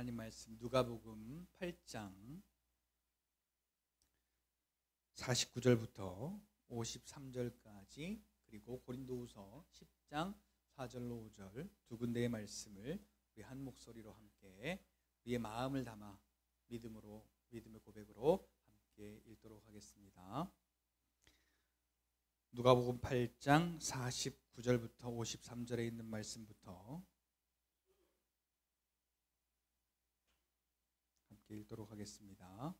하나님 말씀 누가복음 8장 49절부터 53절까지 그리고 고린도후서 10장 4절로 5절 두 군데의 말씀을 우리 한 목소리로 함께 우리의 마음을 담아 믿음의 고백으로 함께 읽도록 하겠습니다. 누가복음 8장 49절부터 53절에 있는 말씀부터 함께 읽도록 하겠습니다.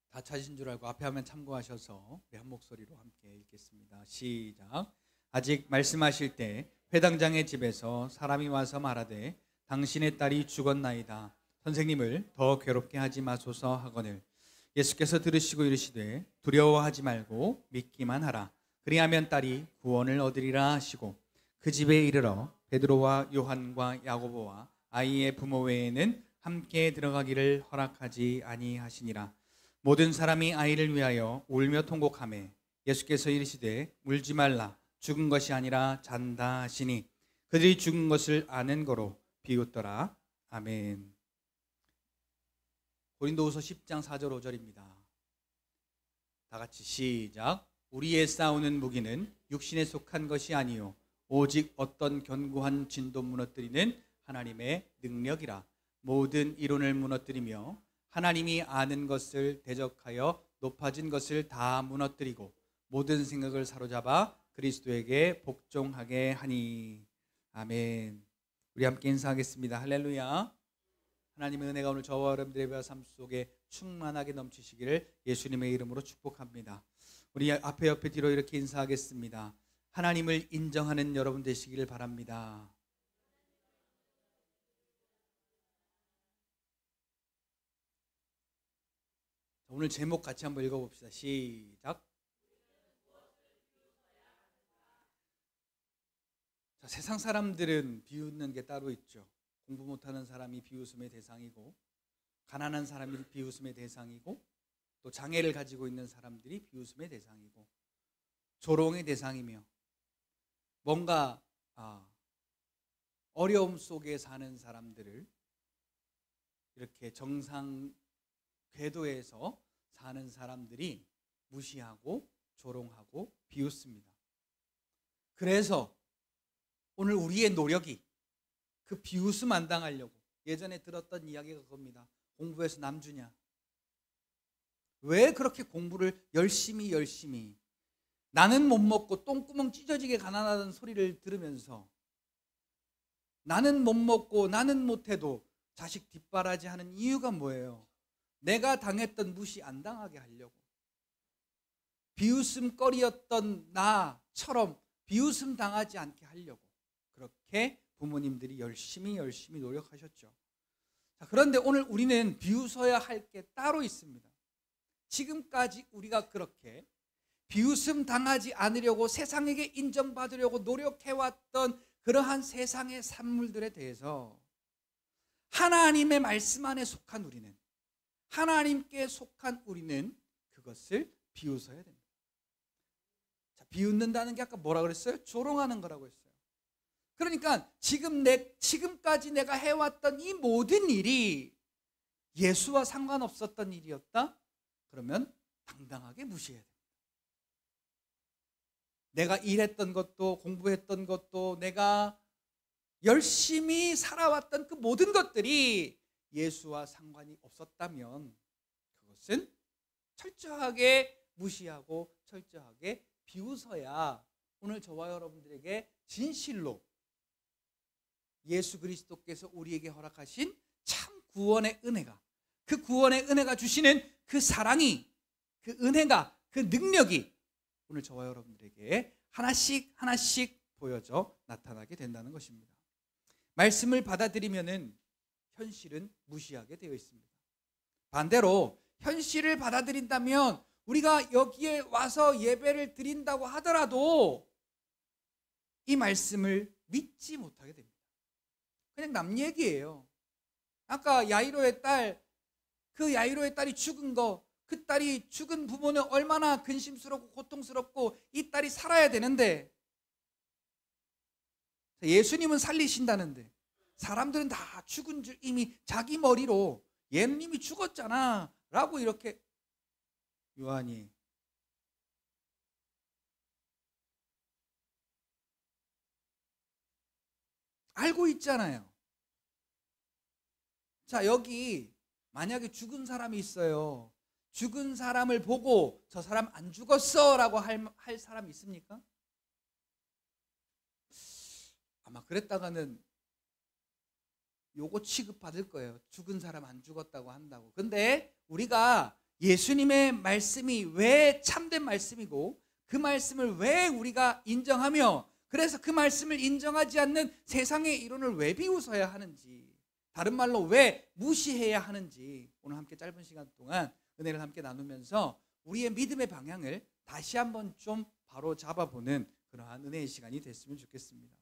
다 찾으신 줄 알고 앞에 화면 참고하셔서 우리 한 목소리로 함께 읽겠습니다. 시작. 아직 말씀하실 때 회당장의 집에서 사람이 와서 말하되 당신의 딸이 죽었나이다. 선생님을 더 괴롭게 하지 마소서 하거늘 예수께서 들으시고 이르시되 두려워하지 말고 믿기만 하라. 그리하면 딸이 구원을 얻으리라 하시고 그 집에 이르러 베드로와 요한과 야고보와 아이의 부모 외에는 함께 들어가기를 허락하지 아니하시니라. 모든 사람이 아이를 위하여 울며 통곡하매 예수께서 이르시되 울지 말라. 죽은 것이 아니라 잔다 하시니 그들이 죽은 것을 아는 거로 비웃더라. 아멘. 고린도후서 10장 4절 5절입니다. 다 같이 시작. 우리의 싸우는 무기는 육신에 속한 것이 아니요 오직 어떤 견고한 진도 무너뜨리는 하나님의 능력이라. 모든 이론을 무너뜨리며 하나님이 아는 것을 대적하여 높아진 것을 다 무너뜨리고 모든 생각을 사로잡아 그리스도에게 복종하게 하니. 아멘. 우리 함께 인사하겠습니다. 할렐루야. 하나님의 은혜가 오늘 저와 여러분들의 삶 속에 충만하게 넘치시기를 예수님의 이름으로 축복합니다. 우리 앞에 옆에 뒤로 이렇게 인사하겠습니다. 하나님을 인정하는 여러분 되시기를 바랍니다. 오늘 제목 같이 한번 읽어봅시다. 시작. 자, 세상 사람들은 비웃는 게 따로 있죠. 공부 못하는 사람이 비웃음의 대상이고, 가난한 사람이 비웃음의 대상이고, 또 장애를 가지고 있는 사람들이 비웃음의 대상이고, 조롱의 대상이며, 뭔가 어려움 속에 사는 사람들을 이렇게 정상 궤도에서 사는 사람들이 무시하고 조롱하고 비웃습니다. 그래서 오늘 우리의 노력이 그 비웃음 안 당하려고, 예전에 들었던 이야기가 그겁니다. 공부해서 남 주냐? 왜 그렇게 공부를 열심히 나는 못 먹고 똥구멍 찢어지게 가난하다는 소리를 들으면서 나는 못 먹고 나는 못해도 자식 뒷바라지 하는 이유가 뭐예요? 내가 당했던 무시 안 당하게 하려고. 비웃음거리였던 나처럼 비웃음 당하지 않게 하려고 그렇게 부모님들이 열심히 노력하셨죠. 자, 그런데 오늘 우리는 비웃어야 할 게 따로 있습니다. 지금까지 우리가 그렇게 비웃음 당하지 않으려고 세상에게 인정받으려고 노력해왔던 그러한 세상의 산물들에 대해서 하나님의 말씀 안에 속한 우리는, 하나님께 속한 우리는 그것을 비웃어야 됩니다. 자, 비웃는다는 게 아까 뭐라 그랬어요? 조롱하는 거라고 했어요. 그러니까 지금까지 내가 해왔던 이 모든 일이 예수와 상관없었던 일이었다? 그러면 당당하게 무시해야 됩니다. 내가 일했던 것도, 공부했던 것도, 내가 열심히 살아왔던 그 모든 것들이 예수와 상관이 없었다면 그것은 철저하게 무시하고 철저하게 비웃어야 오늘 저와 여러분들에게 진실로 예수 그리스도께서 우리에게 허락하신 참 구원의 은혜가, 그 구원의 은혜가 주시는 그 사랑이, 그 은혜가, 그 능력이 오늘 저와 여러분들에게 하나씩 보여져 나타나게 된다는 것입니다. 말씀을 받아들이면은 현실은 무시하게 되어 있습니다. 반대로 현실을 받아들인다면 우리가 여기에 와서 예배를 드린다고 하더라도 이 말씀을 믿지 못하게 됩니다. 그냥 남 얘기예요. 아까 야이로의 딸이 죽은 거, 그 그 딸이 죽은 부모는 얼마나 근심스럽고 고통스럽고 이 딸이 살아야 되는데, 예수님은 살리신다는데 사람들은 다 죽은 줄 이미 자기 머리로 얘는 이미 죽었잖아 라고 이렇게 요한이 알고 있잖아요. 자, 여기 만약에 죽은 사람이 있어요. 죽은 사람을 보고 저 사람 안 죽었어 라고 할 사람이 있습니까? 아마 그랬다가는 요거 취급받을 거예요. 죽은 사람 안 죽었다고 한다고. 근데 우리가 예수님의 말씀이 왜 참된 말씀이고 그 말씀을 왜 우리가 인정하며, 그래서 그 말씀을 인정하지 않는 세상의 이론을 왜 비웃어야 하는지, 다른 말로 왜 무시해야 하는지, 오늘 함께 짧은 시간 동안 은혜를 함께 나누면서 우리의 믿음의 방향을 다시 한번 좀 바로 잡아보는 그러한 은혜의 시간이 됐으면 좋겠습니다.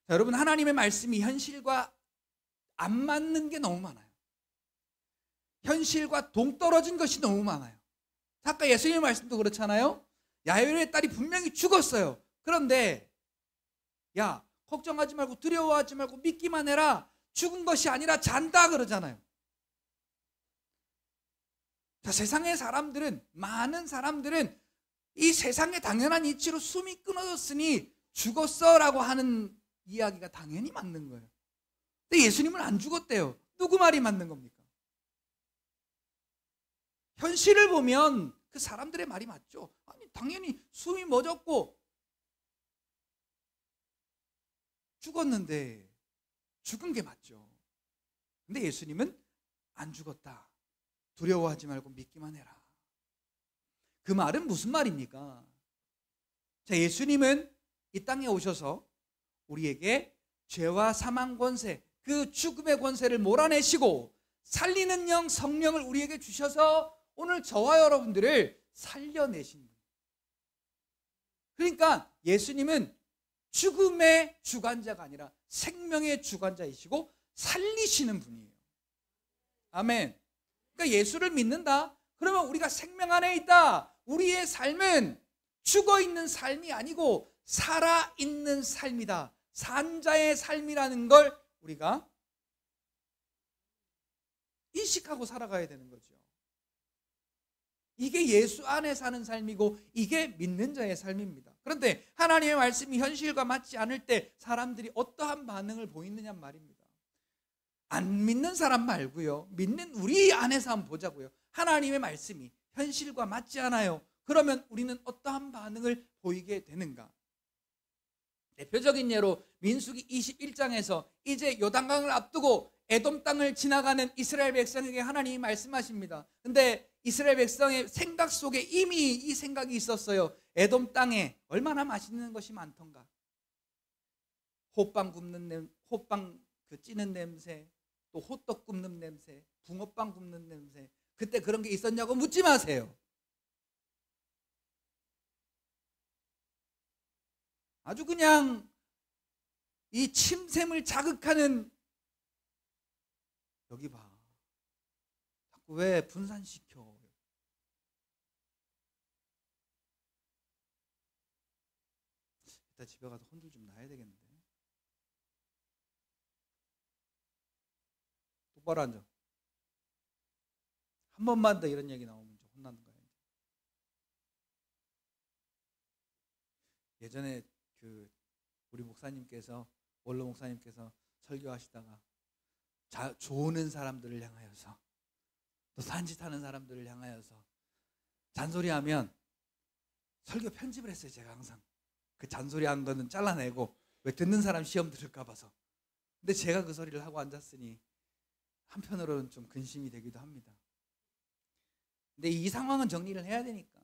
자, 여러분, 하나님의 말씀이 현실과 안 맞는 게 너무 많아요. 현실과 동떨어진 것이 너무 많아요. 아까 예수님의 말씀도 그렇잖아요. 야이로의 딸이 분명히 죽었어요. 그런데 야, 걱정하지 말고 두려워하지 말고 믿기만 해라. 죽은 것이 아니라 잔다 그러잖아요. 자, 세상의 사람들은, 많은 사람들은 이 세상의 당연한 이치로 숨이 끊어졌으니 죽었어 라고 하는 이야기가 당연히 맞는 거예요. 근데 예수님은 안 죽었대요. 누구 말이 맞는 겁니까? 현실을 보면 그 사람들의 말이 맞죠. 아니, 당연히 숨이 멎었고 죽었는데 죽은 게 맞죠. 근데 예수님은 안 죽었다. 두려워하지 말고 믿기만 해라. 그 말은 무슨 말입니까? 자, 예수님은 이 땅에 오셔서 우리에게 죄와 사망 권세, 그 죽음의 권세를 몰아내시고 살리는 영 성령을 우리에게 주셔서 오늘 저와 여러분들을 살려내신 분. 그러니까 예수님은 죽음의 주관자가 아니라 생명의 주관자이시고 살리시는 분이에요. 아멘. 그러니까 예수를 믿는다? 그러면 우리가 생명 안에 있다. 우리의 삶은 죽어있는 삶이 아니고 살아있는 삶이다. 산자의 삶이라는 걸 우리가 인식하고 살아가야 되는 거죠. 이게 예수 안에 사는 삶이고 이게 믿는 자의 삶입니다. 그런데 하나님의 말씀이 현실과 맞지 않을 때 사람들이 어떠한 반응을 보이느냐 말입니다. 안 믿는 사람 말고요, 믿는 우리 안에서 한번 보자고요. 하나님의 말씀이 현실과 맞지 않아요. 그러면 우리는 어떠한 반응을 보이게 되는가? 대표적인 예로 민수기 21장에서 이제 요단강을 앞두고 에돔 땅을 지나가는 이스라엘 백성에게 하나님이 말씀하십니다. 근데 이스라엘 백성의 생각 속에 이미 이 생각이 있었어요. 에돔 땅에 얼마나 맛있는 것이 많던가. 호빵 굽는 호빵 그 찌는 냄새, 또 호떡 굽는 냄새, 붕어빵 굽는 냄새. 그때 그런 게 있었냐고 묻지 마세요. 아주 그냥 이 침샘을 자극하는, 여기 봐. 자꾸 왜 분산시켜? 이따 집에 가서 혼쭐 좀 나야 되겠는데. 똑바로 앉아. 한 번만 더 이런 얘기 나오면 좀 혼나는 거예요. 예전에 그 우리 목사님께서, 원로 목사님께서 설교하시다가 조는 사람들을 향하여서, 또 산짓하는 사람들을 향하여서 잔소리하면 설교 편집을 했어요. 제가 항상 그 잔소리한 거는 잘라내고, 왜 듣는 사람 시험 들을까 봐서. 근데 제가 그 소리를 하고 앉았으니 한편으로는 좀 근심이 되기도 합니다. 근데 이 상황은 정리를 해야 되니까.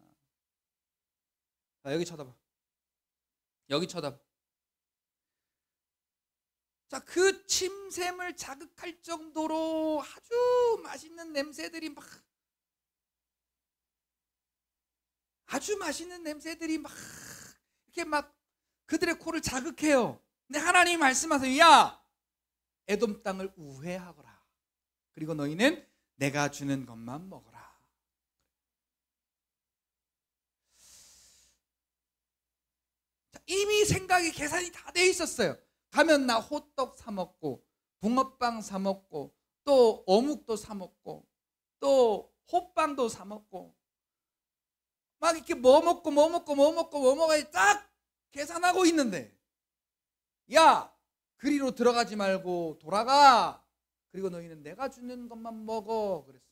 자, 여기 쳐다봐. 여기 쳐다봐. 자, 그 침샘을 자극할 정도로 아주 맛있는 냄새들이 막, 아주 맛있는 냄새들이 막 이렇게 막 그들의 코를 자극해요. 근데 하나님이 말씀하세요. 야, 에돔 땅을 우회하거라. 그리고 너희는 내가 주는 것만 먹어라. 이미 생각이 계산이 다 돼 있었어요. 가면 나 호떡 사 먹고 붕어빵 사 먹고 또 어묵도 사 먹고 또 호빵도 사 먹고 막 이렇게 뭐 먹고 딱 계산하고 있는데, 야, 그리로 들어가지 말고 돌아가. 그리고 너희는 내가 주는 것만 먹어 그랬어요.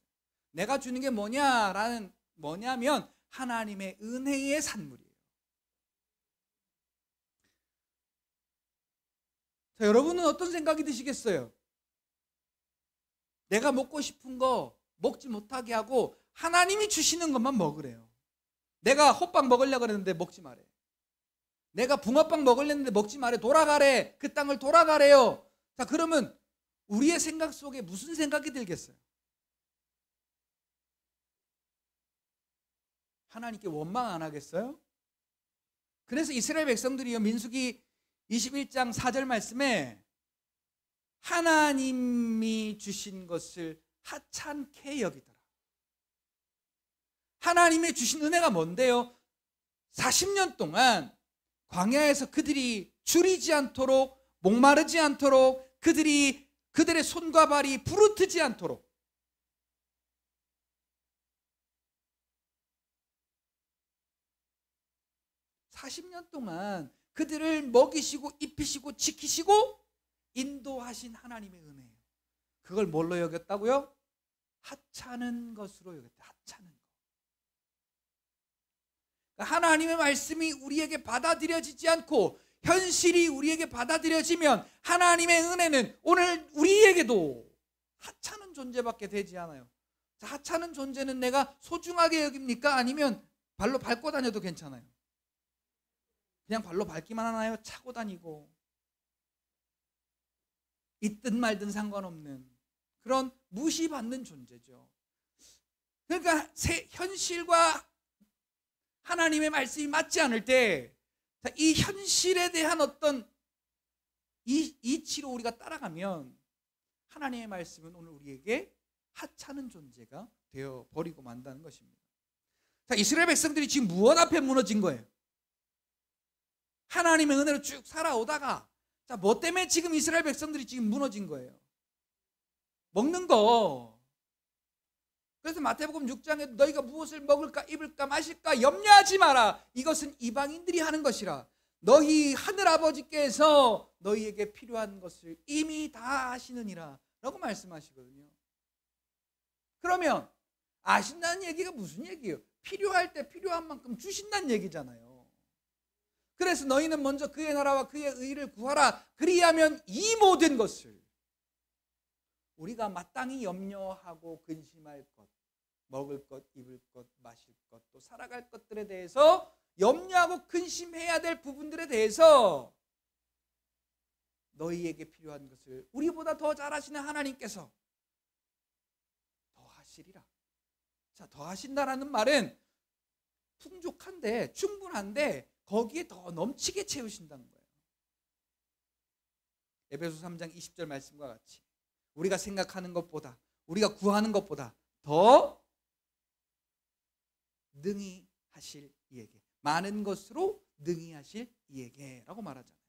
내가 주는 게 뭐냐면 하나님의 은혜의 산물이에요. 자, 여러분은 어떤 생각이 드시겠어요? 내가 먹고 싶은 거 먹지 못하게 하고 하나님이 주시는 것만 먹으래요. 내가 호빵 먹으려고 그랬는데 먹지 말래. 내가 붕어빵 먹으려고 했는데 먹지 말래. 돌아가래. 그 땅을 돌아가래요. 자, 그러면 우리의 생각 속에 무슨 생각이 들겠어요? 하나님께 원망 안 하겠어요? 그래서 이스라엘 백성들이요, 민수기 21장 4절 말씀에 하나님이 주신 것을 하찮게 여기더라. 하나님의 주신 은혜가 뭔데요? 40년 동안 광야에서 그들이 줄이지 않도록, 목마르지 않도록, 그들의 손과 발이 부르트지 않도록, (40년) 동안 그들을 먹이시고 입히시고 지키시고 인도하신 하나님의 은혜예요. 그걸 뭘로 여겼다고요? 하찮은 것으로 여겼다. 하찮은 것. 그러니까 하나님의 말씀이 우리에게 받아들여지지 않고 현실이 우리에게 받아들여지면 하나님의 은혜는 오늘 우리에게도 하찮은 존재밖에 되지 않아요. 자, 하찮은 존재는 내가 소중하게 여깁니까? 아니면 발로 밟고 다녀도 괜찮아요? 그냥 발로 밟기만 하나요? 차고 다니고 있든 말든 상관없는 그런 무시받는 존재죠. 그러니까 현실과 하나님의 말씀이 맞지 않을 때 이 현실에 대한 어떤 이치로 우리가 따라가면 하나님의 말씀은 오늘 우리에게 하찮은 존재가 되어버리고 만다는 것입니다. 자, 이스라엘 백성들이 지금 무엇 앞에 무너진 거예요? 하나님의 은혜로 쭉 살아오다가, 자, 뭐 때문에 지금 이스라엘 백성들이 지금 무너진 거예요? 먹는 거. 그래서 마태복음 6장에 너희가 무엇을 먹을까 입을까 마실까 염려하지 마라. 이것은 이방인들이 하는 것이라. 너희 하늘아버지께서 너희에게 필요한 것을 이미 다 아시느니라 라고 말씀하시거든요. 그러면 아신다는 얘기가 무슨 얘기예요? 필요할 때 필요한 만큼 주신다는 얘기잖아요. 그래서 너희는 먼저 그의 나라와 그의 의를 구하라. 그리하면 이 모든 것을, 우리가 마땅히 염려하고 근심할 것, 먹을 것, 입을 것, 마실 것, 또 살아갈 것들에 대해서 염려하고 근심해야 될 부분들에 대해서 너희에게 필요한 것을 우리보다 더 잘하시는 하나님께서 더 하시리라. 자, 더 하신다라는 말은 풍족한데, 충분한데 거기에 더 넘치게 채우신다는 거예요. 에베소 3장 20절 말씀과 같이 우리가 생각하는 것보다, 우리가 구하는 것보다 더 능히 하실 이에게, 많은 것으로 능히 하실 이에게 라고 말하잖아요.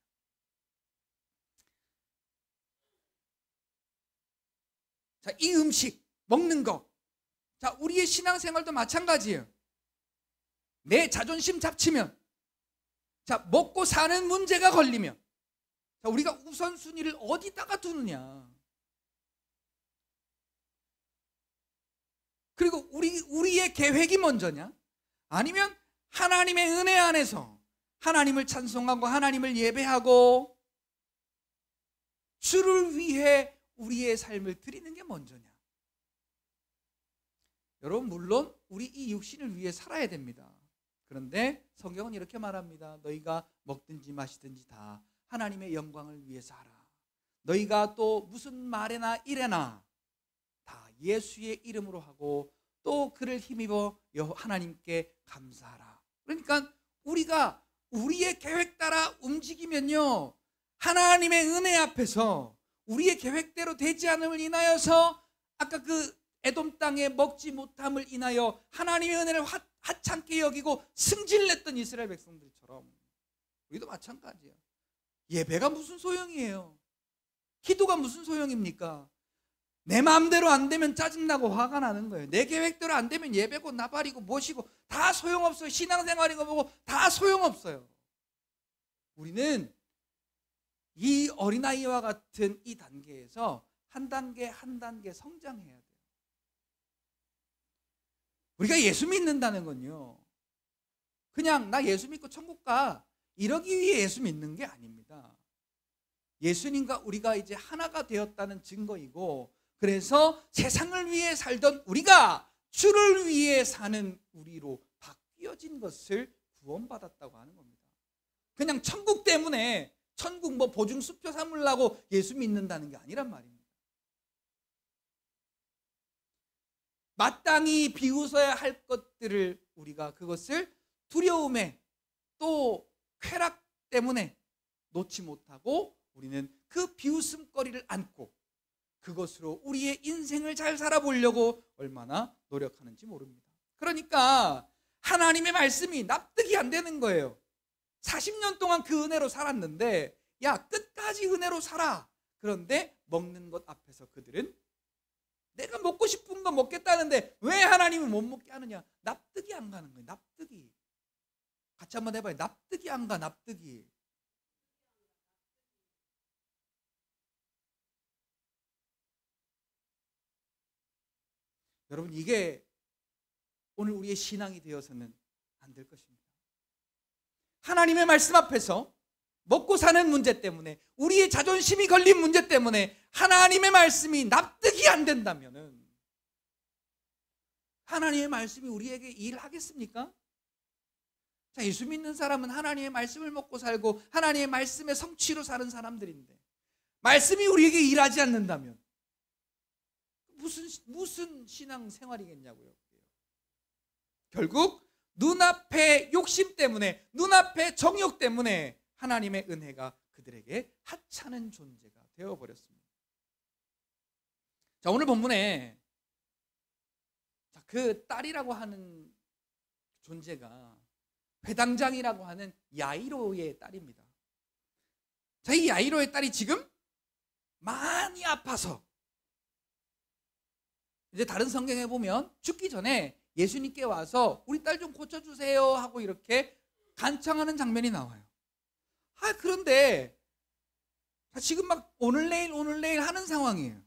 자, 이 음식, 먹는 거. 자, 우리의 신앙생활도 마찬가지예요. 내 자존심 잡치면, 자, 먹고 사는 문제가 걸리면, 자, 우리가 우선순위를 어디다가 두느냐. 그리고 우리의 계획이 먼저냐? 아니면 하나님의 은혜 안에서 하나님을 찬송하고 하나님을 예배하고 주를 위해 우리의 삶을 드리는 게 먼저냐? 여러분, 물론 우리 이 육신을 위해 살아야 됩니다. 그런데 성경은 이렇게 말합니다. 너희가 먹든지 마시든지 다 하나님의 영광을 위해서 하라. 너희가 또 무슨 말에나 일에나 다 예수의 이름으로 하고 또 그를 힘입어 하나님께 감사하라. 그러니까 우리가 우리의 계획 따라 움직이면요, 하나님의 은혜 앞에서 우리의 계획대로 되지 않음을 인하여서, 아까 그 에돔 땅에 먹지 못함을 인하여 하나님의 은혜를 하찮게 여기고 승질냈던 이스라엘 백성들처럼 우리도 마찬가지예요. 예배가 무슨 소용이에요? 기도가 무슨 소용입니까? 내 마음대로 안 되면 짜증나고 화가 나는 거예요. 내 계획대로 안 되면 예배고 나발이고 모시고 다 소용없어요. 신앙생활이고 뭐고 다 소용없어요. 우리는 이 어린아이와 같은 이 단계에서 한 단계 한 단계 성장해야 돼요. 우리가 예수 믿는다는 건요, 그냥 나 예수 믿고 천국 가 이러기 위해 예수 믿는 게 아닙니다. 예수님과 우리가 이제 하나가 되었다는 증거이고, 그래서 세상을 위해 살던 우리가 주를 위해 사는 우리로 바뀌어진 것을 구원받았다고 하는 겁니다. 그냥 천국 때문에 천국 뭐 보증 수표 삼으려고 예수 믿는다는 게 아니란 말입니다. 마땅히 비웃어야 할 것들을 우리가 그것을 두려움에 또 쾌락 때문에 놓지 못하고 우리는 그 비웃음거리를 안고 그것으로 우리의 인생을 잘 살아보려고 얼마나 노력하는지 모릅니다. 그러니까 하나님의 말씀이 납득이 안 되는 거예요. 40년 동안 그 은혜로 살았는데, 야, 끝까지 은혜로 살아. 그런데 먹는 것 앞에서 그들은 내가 먹고 싶은 거 먹겠다는데 왜 하나님은 못 먹게 하느냐? 납득이 안 가는 거예요. 납득이. 같이 한번 해봐요. 납득이 안 가. 납득이. 여러분, 이게 오늘 우리의 신앙이 되어서는 안 될 것입니다. 하나님의 말씀 앞에서 먹고 사는 문제 때문에, 우리의 자존심이 걸린 문제 때문에 하나님의 말씀이 납득이 안 된다면은 하나님의 말씀이 우리에게 일하겠습니까? 자, 예수 믿는 사람은 하나님의 말씀을 먹고 살고 하나님의 말씀의 성취로 사는 사람들인데, 말씀이 우리에게 일하지 않는다면 무슨 신앙 생활이겠냐고요. 결국 눈앞의 욕심 때문에, 눈앞의 정욕 때문에 하나님의 은혜가 그들에게 하찮은 존재가 되어버렸습니다. 자, 오늘 본문에 그 딸이라고 하는 존재가 회당장이라고 하는 야이로의 딸입니다. 자, 이 야이로의 딸이 지금 많이 아파서, 이제 다른 성경에 보면 죽기 전에 예수님께 와서 우리 딸 좀 고쳐주세요 하고 이렇게 간청하는 장면이 나와요. 그런데 지금 막 오늘 내일 하는 상황이에요.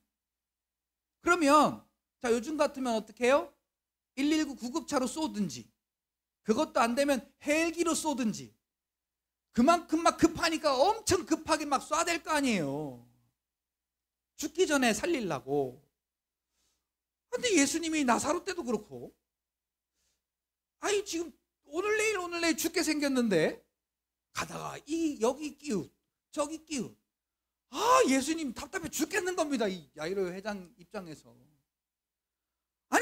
그러면 자, 요즘 같으면 어떻게 해요? 119 구급차로 쏘든지, 그것도 안 되면 헬기로 쏘든지, 그만큼 막 급하니까 엄청 급하게 막 쏴야 될 거 아니에요. 죽기 전에 살리려고. 근데 예수님이 나사로 때도 그렇고, 지금 오늘 내일 죽게 생겼는데 가다가 여기 끼웃 저기 끼웃, 예수님 답답해 죽겠는 겁니다. 이 야이로 회장 입장에서.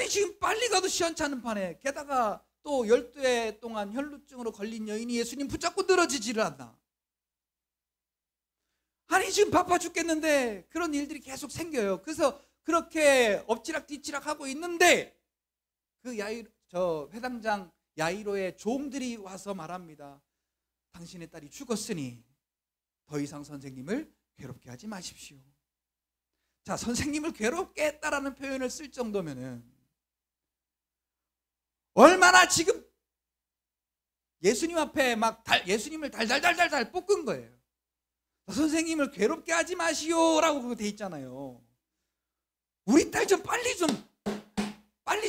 지금 빨리 가도 시원찮은 판에, 게다가 또 12해 동안 혈루증으로 걸린 여인이 예수님 붙잡고 늘어지지를 않나. 지금 바빠 죽겠는데 그런 일들이 계속 생겨요. 그래서 그렇게 엎치락 뒤치락 하고 있는데 그 회당장 야이로의 종들이 와서 말합니다. 당신의 딸이 죽었으니 더 이상 선생님을 괴롭게 하지 마십시오. 자, 선생님을 괴롭게 했다라는 표현을 쓸 정도면은 얼마나 지금 예수님 앞에 막 예수님을 달달달달달 볶은 거예요. 선생님을 괴롭게 하지 마시오라고 그거 돼 있잖아요. 우리 딸 좀 빨리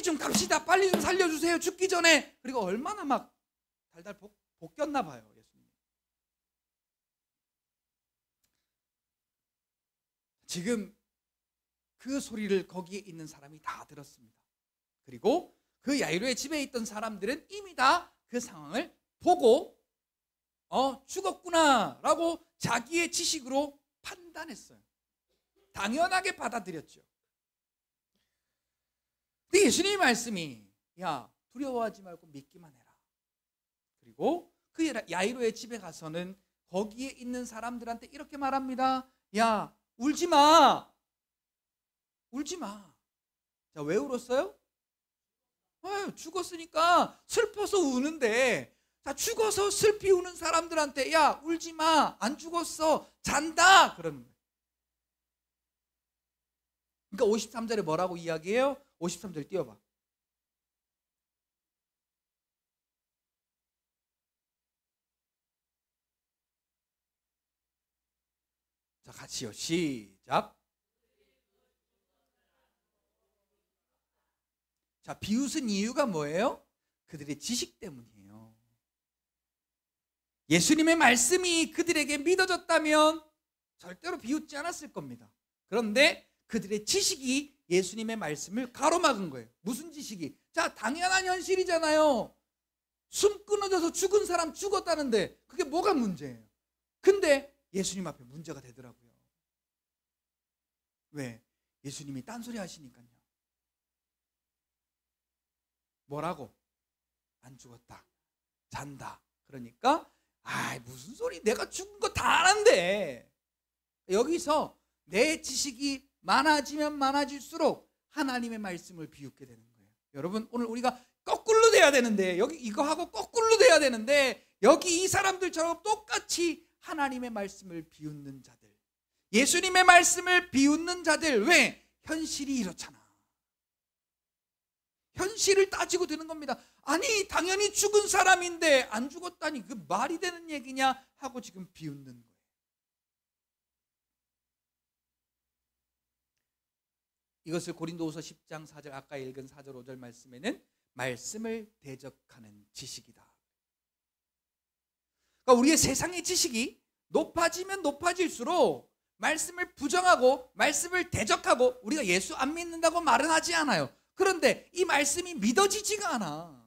좀 갑시다. 빨리 좀 살려주세요. 죽기 전에. 그리고 얼마나 막 달달 볶였나 봐요, 예수님. 지금 그 소리를 거기에 있는 사람이 다 들었습니다. 그리고 그 야이로의 집에 있던 사람들은 이미 다 그 상황을 보고 죽었구나라고 자기의 지식으로 판단했어요. 당연하게 받아들였죠. 근데 예수님의 말씀이, 야, 두려워하지 말고 믿기만 해라. 그리고 그 야이로의 집에 가서는 거기에 있는 사람들한테 이렇게 말합니다. 야, 울지 마. 울지 마. 자, 왜 울었어요? 죽었으니까 슬퍼서 우는데, 자, 죽어서 슬피 우는 사람들한테 야, 울지 마. 안 죽었어. 잔다. 그러는 거예요. 그러니까 53절에 뭐라고 이야기해요? 53절 띄워봐. 자, 같이요. 시작. 자, 비웃은 이유가 뭐예요? 그들의 지식 때문이에요. 예수님의 말씀이 그들에게 믿어졌다면 절대로 비웃지 않았을 겁니다. 그런데 그들의 지식이 예수님의 말씀을 가로막은 거예요. 무슨 지식이? 자, 당연한 현실이잖아요. 숨 끊어져서 죽은 사람 죽었다는데 그게 뭐가 문제예요? 근데 예수님 앞에 문제가 되더라고요. 왜? 예수님이 딴소리 하시니까요. 뭐라고? 안 죽었다. 잔다. 그러니까 무슨 소리, 내가 죽은 거 다 아는데. 여기서 내 지식이 많아지면 많아질수록 하나님의 말씀을 비웃게 되는 거예요. 여러분, 오늘 우리가 거꾸로 돼야 되는데, 여기 이거하고 거꾸로 돼야 되는데, 여기 이 사람들처럼 똑같이 하나님의 말씀을 비웃는 자들, 예수님의 말씀을 비웃는 자들. 왜? 현실이 이렇잖아. 현실을 따지고 드는 겁니다. 아니, 당연히 죽은 사람인데 안 죽었다니 그 말이 되는 얘기냐 하고 지금 비웃는 거예요. 이것을 고린도후서 10장 4절, 아까 읽은 4절 5절 말씀에는 말씀을 대적하는 지식이다. 그러니까 우리의 세상의 지식이 높아지면 높아질수록 말씀을 부정하고 말씀을 대적하고, 우리가 예수 안 믿는다고 말은 하지 않아요. 그런데 이 말씀이 믿어지지가 않아.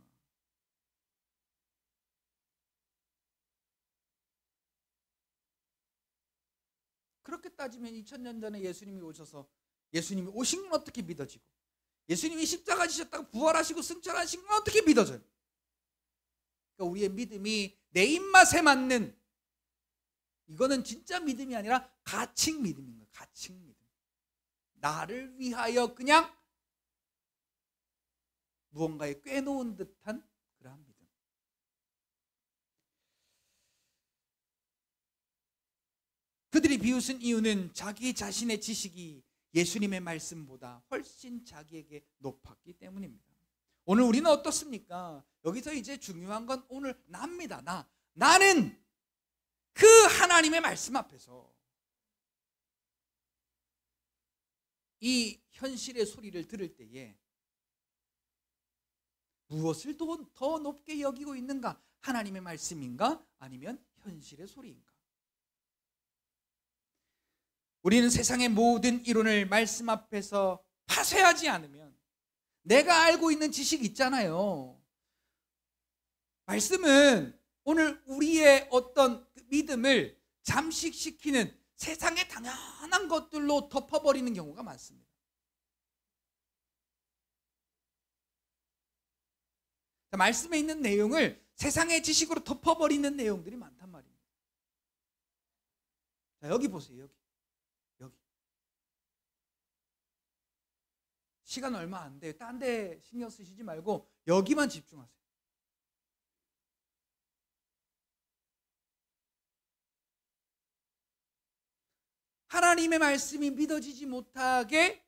그렇게 따지면 2000년 전에 예수님이 오셔서 예수님이 오신 건 어떻게 믿어지고, 예수님이 십자가 지셨다고 부활하시고 승천하신 건 어떻게 믿어져요? 그러니까 우리의 믿음이 내 입맛에 맞는, 이거는 진짜 믿음이 아니라 가칭 믿음인 거예요. 가칭 믿음. 나를 위하여 그냥 무언가에 꿰놓은 듯한 그러한 믿음. 그들이 비웃은 이유는 자기 자신의 지식이 예수님의 말씀보다 훨씬 자기에게 높았기 때문입니다. 오늘 우리는 어떻습니까? 여기서 이제 중요한 건 오늘 나입니다. 나는 그 하나님의 말씀 앞에서 이 현실의 소리를 들을 때에 무엇을 더 높게 여기고 있는가? 하나님의 말씀인가? 아니면 현실의 소리인가? 우리는 세상의 모든 이론을 말씀 앞에서 파쇄하지 않으면, 내가 알고 있는 지식 있잖아요. 말씀은 오늘 우리의 어떤 믿음을 잠식시키는 세상의 당연한 것들로 덮어버리는 경우가 많습니다. 말씀에 있는 내용을 세상의 지식으로 덮어버리는 내용들이 많단 말입니다. 자, 여기 보세요. 여기. 시간 얼마 안 돼요. 딴 데 신경 쓰시지 말고 여기만 집중하세요. 하나님의 말씀이 믿어지지 못하게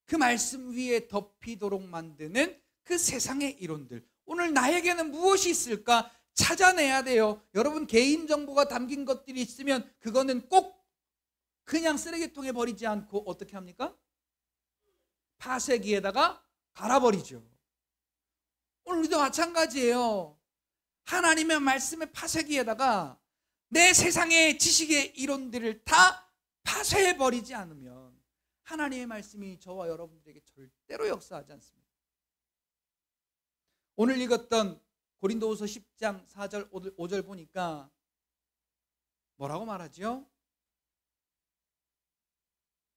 그 말씀 위에 덮이도록 만드는 그 세상의 이론들. 오늘 나에게는 무엇이 있을까 찾아내야 돼요. 여러분, 개인정보가 담긴 것들이 있으면 그거는 꼭 그냥 쓰레기통에 버리지 않고 어떻게 합니까? 파쇄기에다가 갈아버리죠. 오늘 우리도 마찬가지예요. 하나님의 말씀의 파쇄기에다가 내 세상의 지식의 이론들을 다 파쇄해버리지 않으면 하나님의 말씀이 저와 여러분들에게 절대로 역사하지 않습니다. 오늘 읽었던 고린도후서 10장 4절 5절 보니까 뭐라고 말하죠?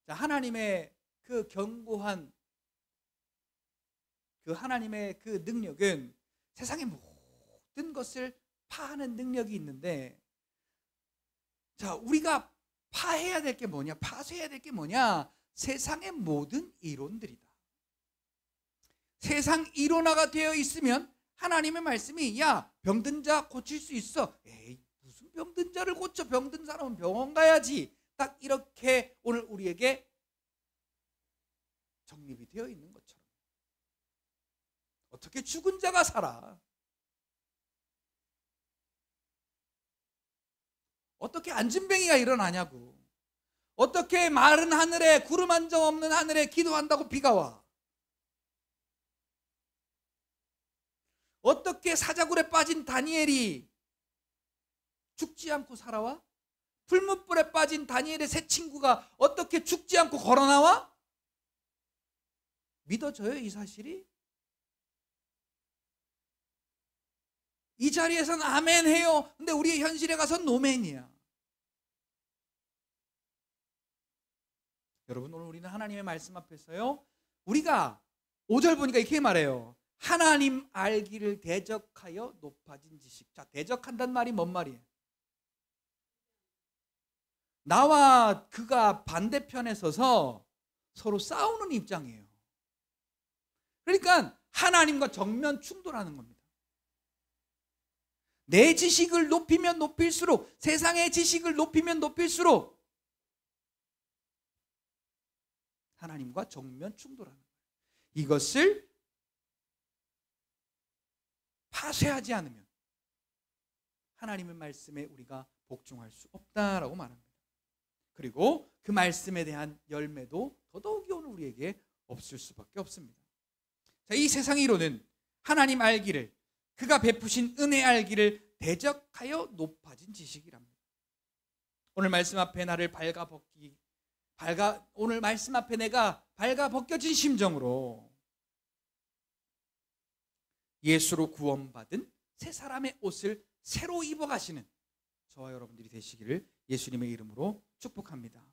자, 하나님의 그 견고한 그 하나님의 그 능력은 세상의 모든 것을 파하는 능력이 있는데, 자, 우리가 파해야 될 게 뭐냐? 파쇄해야 될 게 뭐냐? 세상의 모든 이론들이다. 세상 이론화가 되어 있으면 하나님의 말씀이 야, 병든 자 고칠 수 있어. 에이, 무슨 병든 자를 고쳐? 병든 사람은 병원 가야지. 딱 이렇게 오늘 우리에게 정립이 되어 있는 것처럼. 어떻게 죽은 자가 살아? 어떻게 안진뱅이가 일어나냐고. 어떻게 마른 하늘에, 구름 한 점 없는 하늘에 기도한다고 비가 와? 어떻게 사자굴에 빠진 다니엘이 죽지 않고 살아와? 풀무불에 빠진 다니엘의 세 친구가 어떻게 죽지 않고 걸어나와? 믿어져요, 이 사실이? 이 자리에서는 아멘 해요. 근데 우리의 현실에 가서 노멘이야. 여러분, 오늘 우리는 하나님의 말씀 앞에서요, 우리가 5절 보니까 이렇게 말해요. 하나님 알기를 대적하여 높아진 지식. 자, 대적한다는 말이 뭔 말이에요? 나와 그가 반대편에 서서 서로 싸우는 입장이에요. 그러니까 하나님과 정면 충돌하는 겁니다. 내 지식을 높이면 높일수록, 세상의 지식을 높이면 높일수록 하나님과 정면 충돌하는 거예요. 이것을 파쇄하지 않으면 하나님의 말씀에 우리가 복종할 수 없다라고 말합니다. 그리고 그 말씀에 대한 열매도 더더욱이 오늘 우리에게 없을 수밖에 없습니다. 자, 이 세상의 이론은 하나님 알기를, 그가 베푸신 은혜 알기를 대적하여 높아진 지식이랍니다. 오늘 말씀 앞에 나를 오늘 말씀 앞에 내가 발가 벗겨진 심정으로 예수로 구원받은 새 사람의 옷을 새로 입어가시는 저와 여러분들이 되시기를 예수님의 이름으로 축복합니다.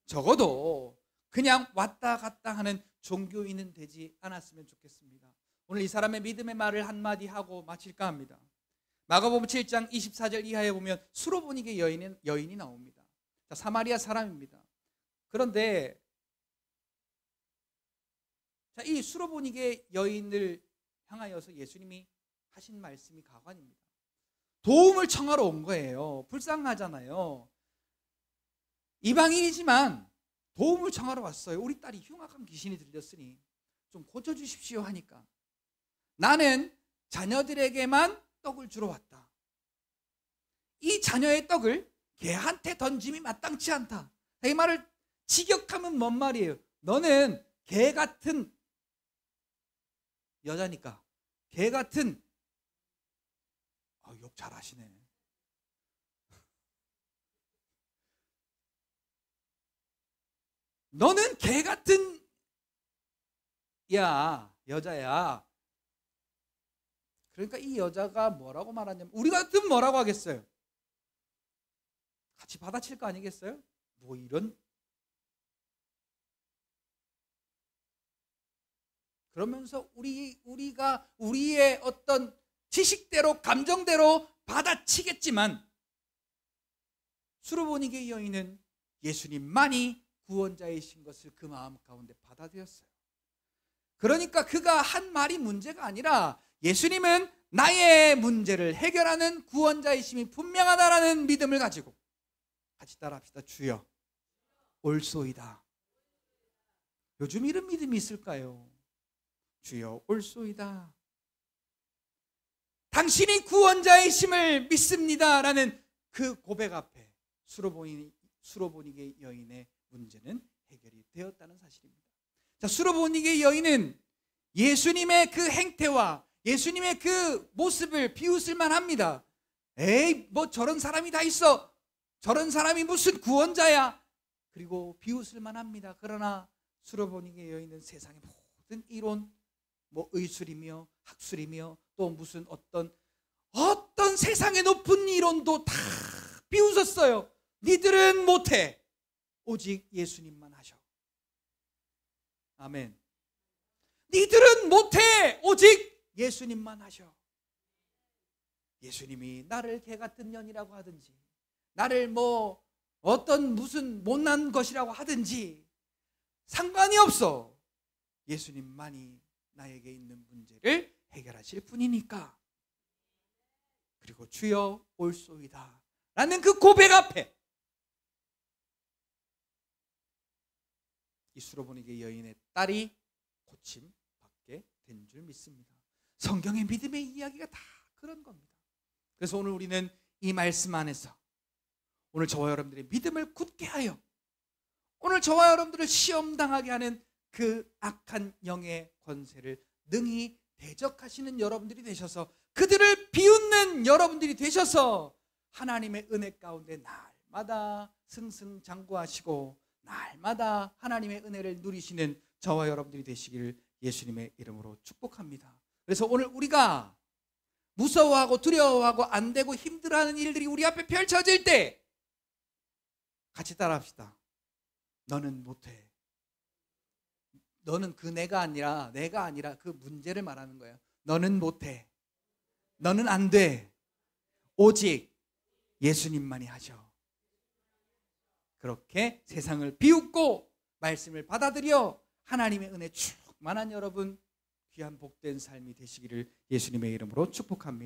적어도 그냥 왔다 갔다 하는 종교인은 되지 않았으면 좋겠습니다. 오늘 이 사람의 믿음의 말을 한마디 하고 마칠까 합니다. 마가복음 7장 24절 이하에 보면 수로보니게 여인이 나옵니다. 자, 사마리아 사람입니다. 그런데 자, 이 수로보니게 여인을 향하여서 예수님이 하신 말씀이 가관입니다. 도움을 청하러 온 거예요. 불쌍하잖아요. 이방인이지만 도움을 청하러 왔어요. 우리 딸이 흉악한 귀신이 들렸으니 좀 고쳐주십시오 하니까 나는 자녀들에게만 떡을 주러 왔다. 이 자녀의 떡을 개한테 던짐이 마땅치 않다. 이 말을 직역하면 뭔 말이에요? 너는 개 같은 여자니까, 개 같은, 욕 잘하시네. 너는 개 같은 여자야. 그러니까 이 여자가 뭐라고 말하냐면, 우리 같으면 뭐라고 하겠어요? 같이 받아칠 거 아니겠어요? 뭐 이런. 그러면서 우리가 우리의 어떤 지식대로, 감정대로 받아치겠지만, 수로보니게 여인은 예수님만이 구원자이신 것을 그 마음 가운데 받아들였어요. 그러니까 그가 한 말이 문제가 아니라 예수님은 나의 문제를 해결하는 구원자이심이 분명하다라는 믿음을 가지고 같이 따라합시다. 주여 올소이다. 요즘 이런 믿음이 있을까요? 주여 올소이다. 당신이 구원자이심을 믿습니다라는 그 고백 앞에 수로보니게 여인의 문제는 해결이 되었다는 사실입니다. 자, 수로보니게 여인은 예수님의 그 행태와 예수님의 그 모습을 비웃을만 합니다. 에이, 뭐 저런 사람이 다 있어. 저런 사람이 무슨 구원자야. 그리고 비웃을만 합니다. 그러나 수로보니게 여인은 세상의 모든 이론, 뭐 의술이며 학술이며 또 무슨 어떤 세상의 높은 이론도 다 비웃었어요. 니들은 못해. 오직 예수님만 하셔. 아멘. 니들은 못해. 오직 예수님만 하셔. 예수님이 나를 개 같은 년이라고 하든지, 나를 뭐 어떤 무슨 못난 것이라고 하든지 상관이 없어. 예수님만이 나에게 있는 문제를 해결하실 분이니까. 그리고 주여 올소이다 라는 그 고백 앞에 이 수로보니게 여인의 딸이 고침받게 된 줄 믿습니다. 성경의 믿음의 이야기가 다 그런 겁니다. 그래서 오늘 우리는 이 말씀 안에서 오늘 저와 여러분들의 믿음을 굳게 하여 오늘 저와 여러분들을 시험당하게 하는 그 악한 영의 권세를 능히 대적하시는 여러분들이 되셔서 그들을 비웃는 여러분들이 되셔서 하나님의 은혜 가운데 날마다 승승장구하시고 날마다 하나님의 은혜를 누리시는 저와 여러분들이 되시기를 예수님의 이름으로 축복합니다. 그래서 오늘 우리가 무서워하고 두려워하고 안 되고 힘들어하는 일들이 우리 앞에 펼쳐질 때 같이 따라합시다. 너는 못해. 너는 그 내가 아니라 그 문제를 말하는 거예요. 너는 못해. 너는 안 돼. 오직 예수님만이 하셔. 그렇게 세상을 비웃고 말씀을 받아들여 하나님의 은혜 충만한 여러분 귀한 복된 삶이 되시기를 예수님의 이름으로 축복합니다.